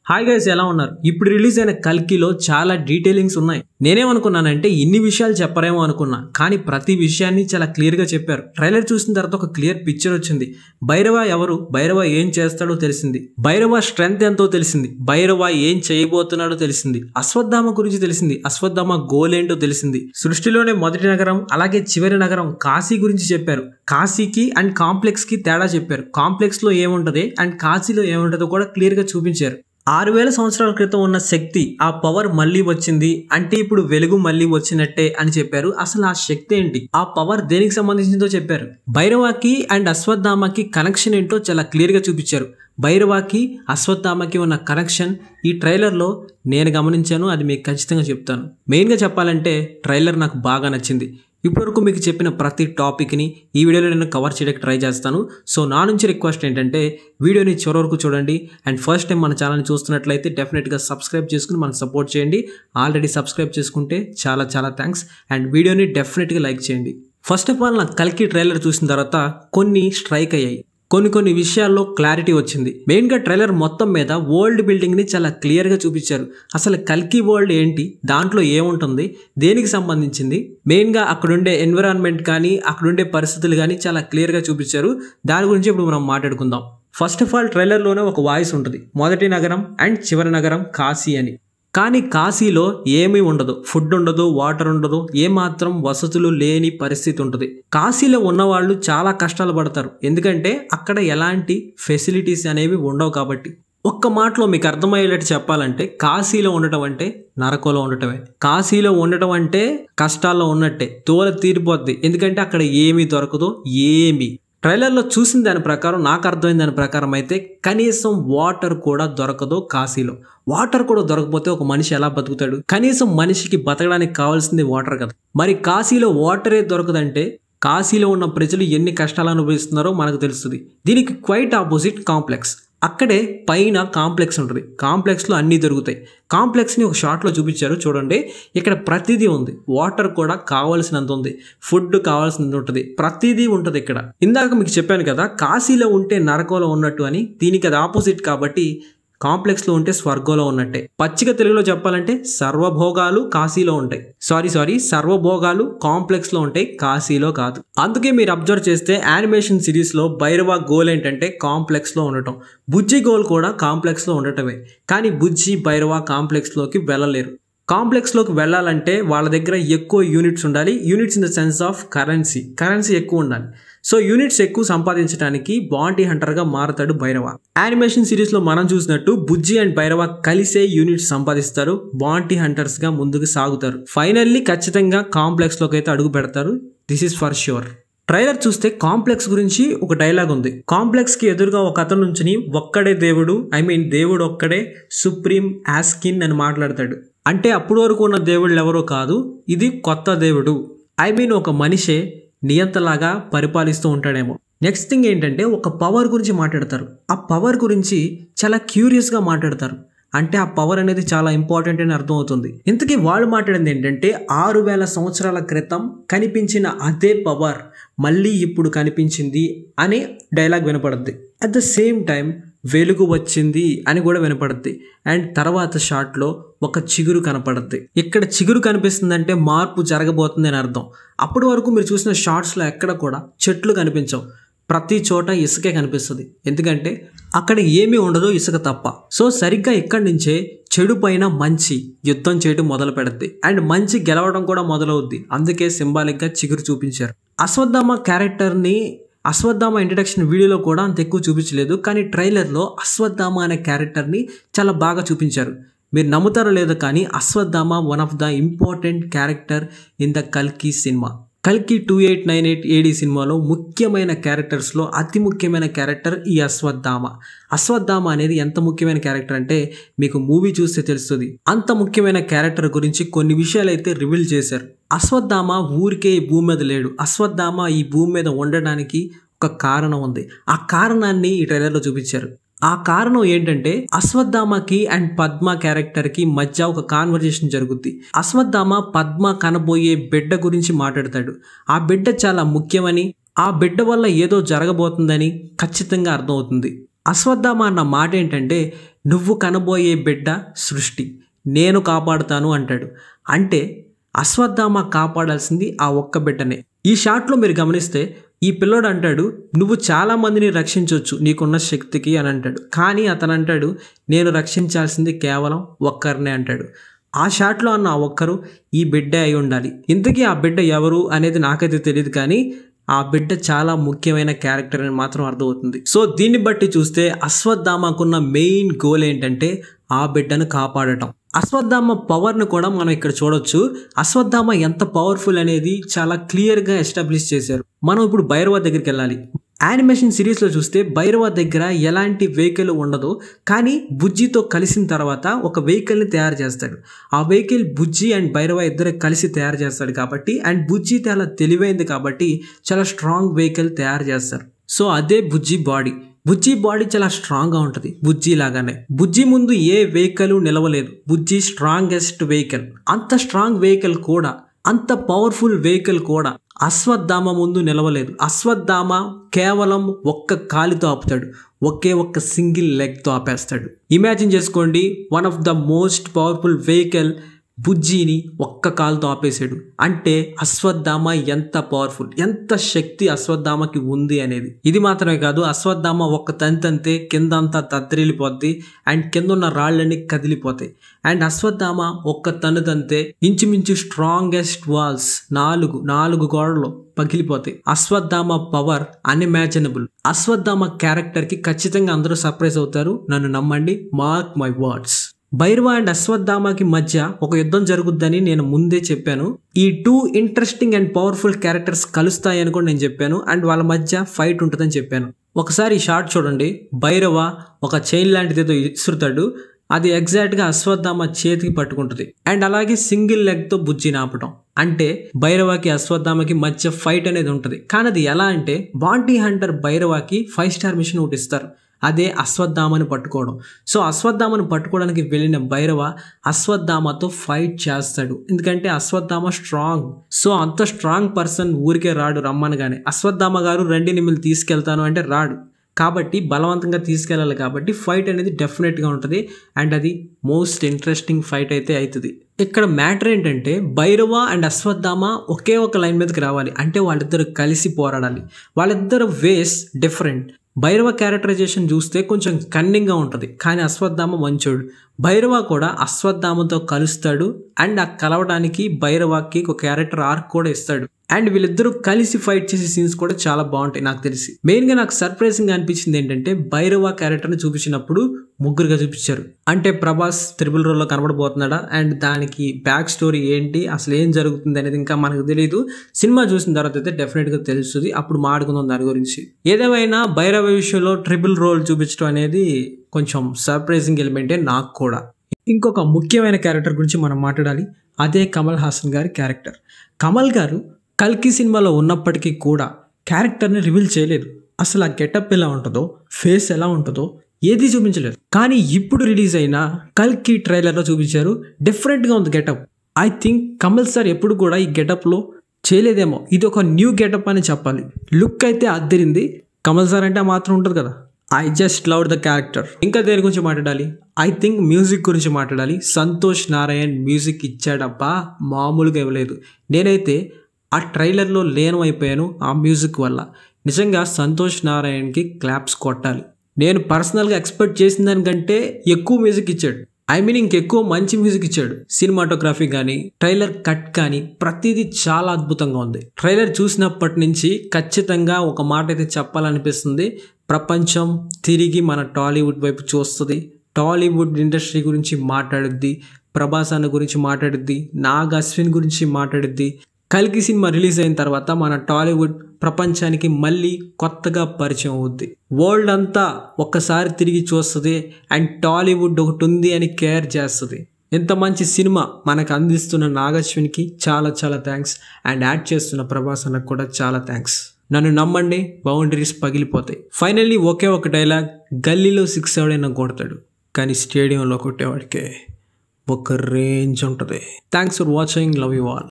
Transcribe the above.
Hi guys, ఎలా ఉన్నారు? ఇప్పుడు రిలీజ్ అయిన కల్కిలో చాలా డీటెయిలింగ్స్ ఉన్నాయి. నేనేమనుకున్నానంటే ఇన్ని విషయాలు చెప్పరేమో అనుకున్నా, కానీ ప్రతి విషయాన్ని చాలా క్లియర్ గా చెప్పారు. ట్రైలర్ చూసిన తర్వాత ఒక క్లియర్ పిక్చర్ వచ్చింది. భైరవ ఎవరు, భైరవ ఏం చేస్తాడో తెలిసింది, భైరవ స్ట్రెంగ్త్ ఎంతో తెలిసింది, భైరవ ఏం చేయబోతున్నాడో తెలిసింది, అశ్వత్థామ గురించి తెలిసింది, అశ్వత్థామ గోల్ ఏంటో తెలిసింది. సృష్టిలోనే మొదటి నగరం అలాగే చివరి నగరం కాశీ గురించి చెప్పారు. కాశీకి అండ్ కాంప్లెక్స్ కి తేడా చెప్పారు. కాంప్లెక్స్ లో ఏముంటది అండ్ కాశీలో ఏముంటదో కూడా క్లియర్ గా చూపించారు. 6000 సంవత్సరాల క్రితం ఉన్న శక్తి, ఆ పవర్ మళ్ళీ వచ్చింది అంటే ఇప్పుడు వెలుగు మళ్ళీ వచ్చినట్టే అని చెప్పారు. అసలు ఆ శక్తి ఏంటి, ఆ పవర్ దేనికి సంబంధించిందో చెప్పారు. భైరవాకి అండ్ అశ్వత్థామకి కనెక్షన్ ఏంటో చాలా క్లియర్ గా చూపించారు. భైరవాకి అశ్వత్థామకి ఉన్న కనెక్షన్ ఈ ట్రైలర్లో నేను గమనించాను. అది మీకు ఖచ్చితంగా చెప్తాను. మెయిన్గా చెప్పాలంటే ట్రైలర్ నాకు బాగా నచ్చింది. ఇప్పటివరకు మీకు చెప్పిన ప్రతి టాపిక్ని ఈ వీడియోలో నేను కవర్ చేయడానికి ట్రై చేస్తాను. సో నా నుంచి రిక్వెస్ట్ ఏంటంటే వీడియోని చివరి వరకు చూడండి. అండ్ ఫస్ట్ టైం మన ఛానల్ని చూస్తున్నట్లయితే డెఫినెట్గా సబ్స్క్రైబ్ చేసుకుని మనకు సపోర్ట్ చేయండి. ఆల్రెడీ సబ్స్క్రైబ్ చేసుకుంటే చాలా చాలా థ్యాంక్స్. అండ్ వీడియోని డెఫినెట్గా లైక్ చేయండి. ఫస్ట్ ఆఫ్ ఆల్, నాకు కల్కి ట్రైలర్ చూసిన తర్వాత కొన్ని స్ట్రైక్ అయ్యాయి. కొన్ని విషయాల్లో క్లారిటీ వచ్చింది. మెయిన్గా ట్రైలర్ మొత్తం మీద వరల్డ్ బిల్డింగ్ని చాలా క్లియర్గా చూపించారు. అసలు కల్కి వరల్డ్ ఏంటి, దాంట్లో ఏముంటుంది, దేనికి సంబంధించింది, మెయిన్గా అక్కడుండే ఎన్విరాన్మెంట్ కానీ అక్కడుండే పరిస్థితులు కానీ చాలా క్లియర్గా చూపించారు. దాని గురించి ఇప్పుడు మనం మాట్లాడుకుందాం. ఫస్ట్ ఆఫ్ ఆల్, ట్రైలర్లోనే ఒక వాయిస్ ఉంటుంది, మొదటి నగరం అండ్ చివరి నగరం కాశీ అని. కానీ కాశీలో ఏమీ ఉండదు, ఫుడ్ ఉండదు, వాటర్ ఉండదు, ఏమాత్రం వసతులు లేని పరిస్థితి ఉంటుంది. కాశీలో ఉన్నవాళ్ళు చాలా కష్టాలు పడతారు, ఎందుకంటే అక్కడ ఎలాంటి ఫెసిలిటీస్ అనేవి ఉండవు కాబట్టి. ఒక్క మాటలో మీకు అర్థమయ్యేటట్టు చెప్పాలంటే కాశీలో ఉండటం అంటే నరకంలో ఉండటమే. కాశీలో ఉండటం అంటే కష్టాల్లో ఉన్నట్టే, తోల తీరిపోద్ది, ఎందుకంటే అక్కడ ఏమీ దొరకదు. ఏమీ ట్రైలర్లో చూసిన దాని ప్రకారం, నాకు అర్థమైన దాని ప్రకారం అయితే కనీసం వాటర్ కూడా దొరకదు కాశీలో. వాటర్ కూడా దొరకపోతే ఒక మనిషి ఎలా బతుకుతాడు? కనీసం మనిషికి బతకడానికి కావాల్సింది వాటర్ కదా. మరి కాశీలో వాటరే దొరకదంటే కాశీలో ఉన్న ప్రజలు ఎన్ని కష్టాలు అనుభవిస్తున్నారో మనకు తెలుస్తుంది. దీనికి క్వైట్ ఆపోజిట్ కాంప్లెక్స్. అక్కడే పైన కాంప్లెక్స్ ఉంటుంది. కాంప్లెక్స్లో అన్నీ దొరుకుతాయి. కాంప్లెక్స్ని ఒక షాట్లో చూపించారు, చూడండి. ఇక్కడ ప్రతిదీ ఉంది. వాటర్ కూడా కావాల్సినంత ఉంది, ఫుడ్ కావాల్సినంత ఉంటుంది, ప్రతిదీ ఉంటుంది ఇక్కడ. ఇందాక మీకు చెప్పాను కదా, కాశీలో ఉంటే నరకంలో ఉన్నట్టు అని. దీనికి అది ఆపోజిట్ కాబట్టి కాంప్లెక్స్లో ఉంటే స్వర్గంలో ఉన్నట్టే. పచ్చిక తెలుగులో చెప్పాలంటే సర్వభోగాలు కాశీలో ఉంటాయి. సారీ సర్వభోగాలు కాంప్లెక్స్లో ఉంటాయి, కాశీలో కాదు. అందుకే మీరు అబ్జర్వ్ చేస్తే యానిమేషన్ సిరీస్లో భైరవ గోల్ ఏంటంటే కాంప్లెక్స్లో ఉండటం, బుజ్జి గోల్ కూడా కాంప్లెక్స్లో ఉండటమే. కానీ బుజ్జి, భైరవ కాంప్లెక్స్లోకి వెళ్ళలేరు. కాంప్లెక్స్లోకి వెళ్ళాలంటే వాళ్ళ దగ్గర ఎక్కువ యూనిట్స్ ఉండాలి. Units in the sense of currency ఎక్కువ ఉండాలి. సో యూనిట్స్ ఎక్కువ సంపాదించడానికి బాంటీ హంటర్గా మారుతాడు భైరవ. యానిమేషన్ సిరీస్లో మనం చూసినట్టు బుజ్జి అండ్ భైరవ కలిసే యూనిట్స్ సంపాదిస్తారు, బాంటీ హంటర్స్గా ముందుకు సాగుతారు. ఫైనల్లీ ఖచ్చితంగా కాంప్లెక్స్లోకి అయితే అడుగు పెడతారు. This is for sure. Trailer చూస్తే కాంప్లెక్స్ గురించి ఒక డైలాగ్ ఉంది. కాంప్లెక్స్కి ఎదురుగా ఒక అతను నుంచుని ఒక్కడే దేవుడు, దేవుడు ఒక్కడే సుప్రీం యాస్కిన్ అని మాట్లాడతాడు. అంటే అప్పటి వరకు ఉన్న దేవుళ్ళు ఎవరో కాదు, ఇది కొత్త దేవుడు. ఒక మనిషే నియంతలాగా పరిపాలిస్తూ ఉంటాడేమో. నెక్స్ట్ థింగ్ ఏంటంటే ఒక పవర్ గురించి మాట్లాడతారు. ఆ పవర్ గురించి చాలా క్యూరియస్గా మాట్లాడతారు. అంటే ఆ పవర్ అనేది చాలా ఇంపార్టెంట్ అని అర్థం అవుతుంది. ఇంతకీ వాళ్ళు మాట్లాడింది ఏంటంటే 6000 సంవత్సరాల క్రితం కనిపించిన అదే పవర్ మళ్ళీ ఇప్పుడు కనిపించింది అనే డైలాగ్ వినపడుద్ది. అట్ ద సేమ్ టైం వెలుగు వచ్చింది అని కూడా వినపడుద్ది. అండ్ తర్వాత షాట్లో ఒక చిగురు కనపడుద్ది. ఇక్కడ చిగురు కనిపిస్తుందంటే మార్పు జరగబోతుంది అని అర్థం. అప్పటి వరకు మీరు చూసిన షార్ట్స్లో ఎక్కడ కూడా చెట్లు కనిపించవు, ప్రతి చోట ఇసుకే కనిపిస్తుంది. ఎందుకంటే అక్కడ ఏమీ ఉండదు, ఇసుక తప్ప. సో సరిగ్గా ఇక్కడి నుంచే చెడు పైన మంచి యుద్ధం చేయడం మొదలు పెడుద్ది అండ్ మంచి గెలవడం కూడా మొదలవుద్ది. అందుకే సింబాలిక్గా చిగురు చూపించారు. అశ్వత్థామ ఇంట్రడక్షన్ వీడియోలో కూడా అంత ఎక్కువ చూపించలేదు, కానీ ట్రైలర్లో అశ్వత్థామ అనే క్యారెక్టర్ని చాలా బాగా చూపించారు. మీరు నమ్ముతారో లేదో కానీ Ashwatthama one of the important character in the కల్కి సినిమా. కల్కి 2898 AD సినిమాలో ముఖ్యమైన క్యారెక్టర్స్లో అతి ముఖ్యమైన క్యారెక్టర్ ఈ అశ్వత్థామ అనేది ఎంత ముఖ్యమైన క్యారెక్టర్ అంటే మీకు మూవీ చూస్తే తెలుస్తుంది. అంత ముఖ్యమైన క్యారెక్టర్ గురించి కొన్ని విషయాలు అయితే రివీల్ చేశారు. అశ్వత్థామ ఊరికే ఈ భూమి మీద లేడు. అశ్వత్థామ ఈ భూమి మీద ఉండడానికి ఒక కారణం ఉంది. ఆ కారణాన్ని ఈ ట్రైలర్లో చూపించారు. ఆ కారణం ఏంటంటే అశ్వత్థామకి అండ్ పద్మ క్యారెక్టర్కి మధ్య ఒక కాన్వర్జేషన్ జరుగుద్ది. అశ్వత్థామ పద్మ కనబోయే బిడ్డ గురించి మాట్లాడతాడు. ఆ బిడ్డ చాలా ముఖ్యమని, ఆ బిడ్డ వల్ల ఏదో జరగబోతుందని ఖచ్చితంగా అర్థమవుతుంది. అశ్వత్థామ అన్న మాట ఏంటంటే నువ్వు కనబోయే బిడ్డ సృష్టి, నేను కాపాడుతాను అంటాడు. అంటే అశ్వత్థామ కాపాడాల్సింది ఆ ఒక్క బిడ్డనే. ఈ షాట్లో మీరు గమనిస్తే ఈ పిల్లోడు అంటాడు, నువ్వు చాలా మందిని రక్షించవచ్చు నీకున్న శక్తికి అని అంటాడు. కానీ అతను అంటాడు, నేను రక్షించాల్సింది కేవలం ఒక్కరినే అంటాడు. ఆ షాట్లో అన్న ఆ ఒక్కరు ఈ బిడ్డ అయి ఉండాలి. ఇంతకీ ఆ బిడ్డ ఎవరు అనేది నాకైతే తెలియదు, కానీ ఆ బిడ్డ చాలా ముఖ్యమైన క్యారెక్టర్ అని మాత్రం అర్థమవుతుంది. సో దీన్ని బట్టి చూస్తే అశ్వత్థామకున్న మెయిన్ గోల్ ఏంటంటే ఆ బిడ్డను కాపాడటం. అశ్వత్థామ పవర్ను కూడా మనం ఇక్కడ చూడొచ్చు. అశ్వత్థామ ఎంత పవర్ఫుల్ అనేది చాలా క్లియర్గా ఎస్టాబ్లిష్ చేశారు. మనం ఇప్పుడు భైరవ దగ్గరికి వెళ్ళాలి. యానిమేషన్ సిరీస్లో చూస్తే భైరవ దగ్గర ఎలాంటి వెహికల్ ఉండదు, కానీ బుజ్జితో కలిసిన తర్వాత ఒక వెహికల్ని తయారు చేస్తాడు. ఆ వెహికల్ బుజ్జి అండ్ భైరవ ఇద్దరు కలిసి తయారు చేస్తాడు కాబట్టి, అండ్ బుజ్జి చాలా తెలివైంది కాబట్టి చాలా స్ట్రాంగ్ వెహికల్ తయారు చేస్తారు. సో అదే బుజ్జి బాడీ. బుజ్జి బాడీ చాలా స్ట్రాంగ్గా ఉంటుంది బుజ్జి లాగానే. బుజ్జి ముందు ఏ వెహికల్ నిలవలేదు. బుజ్జి స్ట్రాంగెస్ట్ వెహికల్. అంత స్ట్రాంగ్ వెహికల్ కూడా, అంత పవర్ఫుల్ వెహికల్ కూడా అశ్వత్థామ ముందు నిలవలేదు. అశ్వత్థామ కేవలం ఒక్క కాలితో ఆపుతాడు, ఒక్క సింగిల్ లెగ్తో ఆపేస్తాడు. ఇమాజిన్ చేసుకోండి, one of the most powerful vehicle బుజ్జిని ఒక్క కాలుతో ఆపేశాడు. అంటే అశ్వత్థామ ఎంత పవర్ఫుల్, ఎంత శక్తి అశ్వత్థామకి ఉంది అనేది. ఇది మాత్రమే కాదు, అశ్వత్థామ ఒక్క తంతే కిందంతా తత్తరిల్లిపోద్ది అండ్ కింద ఉన్న రాళ్ళన్నీ కదిలిపోతాయి. అండ్ అశ్వత్థామ ఒక్క తంతే ఇంచుమించు స్ట్రాంగెస్ట్ వాల్స్ నాలుగు గోడలు పగిలిపోతాయి. Ashwatthama power unimaginable. Ashwatthama character కి ఖచ్చితంగా అందరూ సర్ప్రైజ్ అవుతారు, నన్ను నమ్మండి, mark my words. Bhairava and అశ్వత్థామకి మధ్య ఒక యుద్ధం జరుగుద్దని నేను ముందే చెప్పాను. ఈ two interesting and powerful characters కలుస్తాయని కూడా నేను చెప్పాను, అండ్ వాళ్ళ మధ్య ఫైట్ ఉంటుందని చెప్పాను. ఒకసారి ఈ షాట్ చూడండి. భైరవ ఒక చైన్ లాంటిది ఏదో ఇసురుతాడు, అది ఎగ్జాక్ట్గా అశ్వత్థామ చేతికి పట్టుకుంటుంది. అండ్ అలాగే సింగిల్ లెగ్తో బుజ్జిని ఆపటం. అంటే భైరవకి అశ్వత్థామకి మధ్య ఫైట్ అనేది ఉంటుంది. కానీ అది ఎలా అంటే, బాంటీ హంటర్ భైరవకి 5 స్టార్ మిషన్ ఒకటి ఇస్తారు, అదే అశ్వత్థామని పట్టుకోవడం. సో అశ్వత్థామని పట్టుకోవడానికి వెళ్ళిన భైరవ అశ్వత్థామతో ఫైట్ చేస్తాడు, ఎందుకంటే అశ్వత్థామ స్ట్రాంగ్. సో అంత స్ట్రాంగ్ పర్సన్ ఊరికే రాడు రమ్మనగానే. అశ్వత్థామ గారు రండి మిమ్మల్ని తీసుకెళ్తాను అంటే రాడు, కాబట్టి బలవంతంగా తీసుకెళ్ళాలి. కాబట్టి ఫైట్ అనేది డెఫినెట్గా ఉంటుంది, అండ్ అది మోస్ట్ ఇంట్రెస్టింగ్ ఫైట్ అయితే అవుతుంది. ఇక్కడ మ్యాటర్ ఏంటంటే, భైరవ అండ్ అశ్వత్థామ ఒకే ఒక లైన్ మీదకి రావాలి, అంటే వాళ్ళిద్దరు కలిసి పోరాడాలి. వాళ్ళిద్దరు వేస్ డిఫరెంట్. భైరవ క్యారెక్టరైజేషన్ చూస్తే కొంచెం కన్నింగ్గా ఉంటుంది, కానీ అశ్వత్థామ మంచోడు. భైరవ కూడా అశ్వత్థామతో కలుస్తాడు, అండ్ ఆ కలవడానికి భైరవకి ఒక క్యారెక్టర్ ఆర్క్ కూడా ఇస్తాడు. అండ్ వీళ్ళిద్దరూ కలిసి ఫైట్ చేసే సీన్స్ కూడా చాలా బాగుంటాయి నాకు తెలిసి. మెయిన్గా నాకు సర్ప్రైజింగ్ అనిపించింది ఏంటంటే, భైరవ క్యారెక్టర్ని చూపించినప్పుడు ముగ్గురుగా చూపించారు. అంటే ప్రభాస్ త్రిబుల్ రోల్లో కనబడబోతున్నాడా, అండ్ దానికి బ్యాక్ స్టోరీ ఏంటి, అసలు ఏం జరుగుతుంది అనేది ఇంకా మనకు తెలియదు. సినిమా చూసిన తర్వాత అయితే డెఫినెట్గా తెలుస్తుంది, అప్పుడు మాట్లాడుకుందాం దాని గురించి. ఏదేమైనా భైరవ విషయంలో ట్రిబుల్ రోల్ చూపించడం అనేది కొంచెం సర్ప్రైజింగ్ ఎలిమెంటే నాకు కూడా. ఇంకొక ముఖ్యమైన క్యారెక్టర్ గురించి మనం మాట్లాడాలి, అదే కమల్ హాసన్ గారి క్యారెక్టర్. కమల్ గారు కల్కి సినిమాలో ఉన్నప్పటికీ కూడా క్యారెక్టర్ని రివీల్ చేయలేదు. అసలు ఆ గెటప్ ఎలా ఉంటుందో, ఫేస్ ఎలా ఉంటుందో ఏది చూపించలేదు. కానీ ఇప్పుడు రిలీజ్ అయిన కల్కి ట్రైలర్లో చూపించారు, డిఫరెంట్గా ఉంది getup. I think Kamal sir ఎప్పుడు కూడా ఈ గెటప్లో చేయలేదేమో, ఇది ఒక న్యూ గెటప్ అని చెప్పాలి. లుక్ అయితే అద్దరింది. కమల్ సార్ అంటే మాత్రం ఉంటుంది కదా. I just love the character. ఇంకా దేని గురించి మాట్లాడాలి, ఐ థింక్ మ్యూజిక్ గురించి మాట్లాడాలి. సంతోష్ నారాయణ్ మ్యూజిక్ ఇచ్చాడబ్బా, మామూలుగా ఇవ్వలేదు. నేనైతే ఆ ట్రైలర్లో లీనం అయిపోయాను ఆ మ్యూజిక్ వల్ల. నిజంగా సంతోష్ నారాయణ్కి క్లాప్స్ కొట్టాలి. నేను పర్సనల్గా ఎక్స్పెక్ట్ చేసిన దానికంటే ఎక్కువ మ్యూజిక్ ఇచ్చాడు. ఐ మీన్ ఇంకెక్కువ మంచి మ్యూజిక్ ఇచ్చాడు. సినిమాటోగ్రఫీ కానీ, ట్రైలర్ కట్ కానీ ప్రతిదీ చాలా అద్భుతంగా ఉంది. ట్రైలర్ చూసినప్పటి నుంచి ఖచ్చితంగా ఒక మాట అయితే చెప్పాలనిపిస్తుంది, ప్రపంచం తిరిగి మన టాలీవుడ్ వైపు చూస్తుంది. టాలీవుడ్ ఇండస్ట్రీ గురించి మాట్లాడుద్ది, ప్రభాస్ అన్న గురించి మాట్లాడుద్ది, నాగ్ అశ్విన్ గురించి మాట్లాడుద్ది. కల్కి సినిమా రిలీజ్ అయిన తర్వాత మన టాలీవుడ్ ప్రపంచానికి మళ్ళీ కొత్తగా పరిచయం అవుద్ది. వరల్డ్ అంతా ఒక్కసారి తిరిగి చూస్తుంది, అండ్ టాలీవుడ్ ఒకటి ఉంది అని కేర్ చేస్తుంది. ఇంత మంచి సినిమా మనకు అందిస్తున్న నాగ్ అశ్విన్కి చాలా చాలా థ్యాంక్స్, అండ్ యాడ్ చేస్తున్న ప్రభాస్ అన్నకు కూడా చాలా థ్యాంక్స్. నన్ను నమ్మండి, బౌండరీస్ పగిలిపోతాయి. ఫైనల్లీ ఒకే ఒక డైలాగ్, గల్లీలో 6 ఎవడైనా కొడతాడు, కానీ స్టేడియంలో కొట్టేవాడికే ఒక రేంజ్ ఉంటుంది. Thanks for watching, love you all.